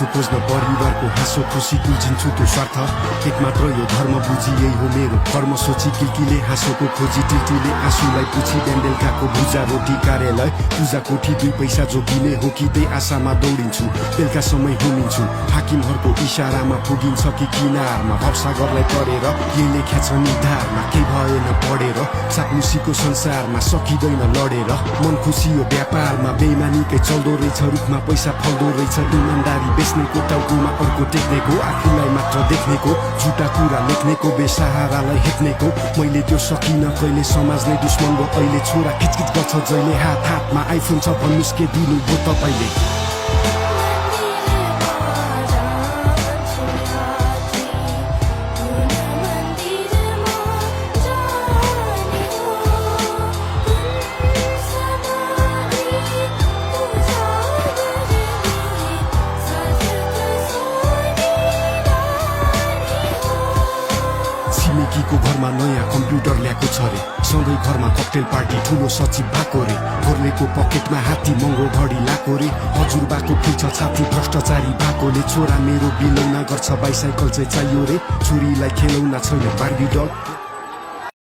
हाँसो खोज्न परिवारको हाँसो खुसी तुल्झिन्छु त्यो स्वार्थ एक मात्र यो धर्म बुझी यही हो मेरो कर्म सोची किल्कीले हाँसोको खोजी टिल्टीले आँसुलाई पुछी बेन्डेलकाको भुजा रोटी कार्यालय पूजा कोठी 2 पैसा जोगिने हो कि त्यही आशामा दौडिन्छु बेलुका समय घुमिन्छु हाकिमहरूको इसारामा पुगिन्छ कि किनारमा भवसागरलाई तरेर के लेख्या छ निधारमा के भएन पढेर चाप्लुसीको संसारमा सकिँदैन लडेर मन खुसी हो व्यापारमा बेइमानीकै चल्दो रहेछ रुखमा पैसा फल्दो रहेछ इमान्दारी बेच्नेको टाउकोमा अर्को टेक्नेको आफूलाई मात्र देख्नेको झुटा कुरा लेख्नेको बेसहारालाई हेप्नेको मैले त्यो सकिन कहिले समाजले दुश्मन हो अहिले छोरा किचकिच गर्छ जहिले हात हातमा आइफोन छ भन्नुस् के दिनु भो तपाईले छिमेकीको घरमा नयाँ कम्प्युटर ल्याएको छ रे सधैँ घरमा ककटेल पार्टी ठुलो सचिव भएको रे घोर्लेको पकेटमा हात्ती महँगो घडी लाको रे हजुरबाको खिल्छ छाती भ्रष्टाचारी भएकोले छोरा मेरो बिलौना गर्छ बाइसाइकल चाहिँ चाहियो रे छोरीलाई खेलौना छैन बार्बी डल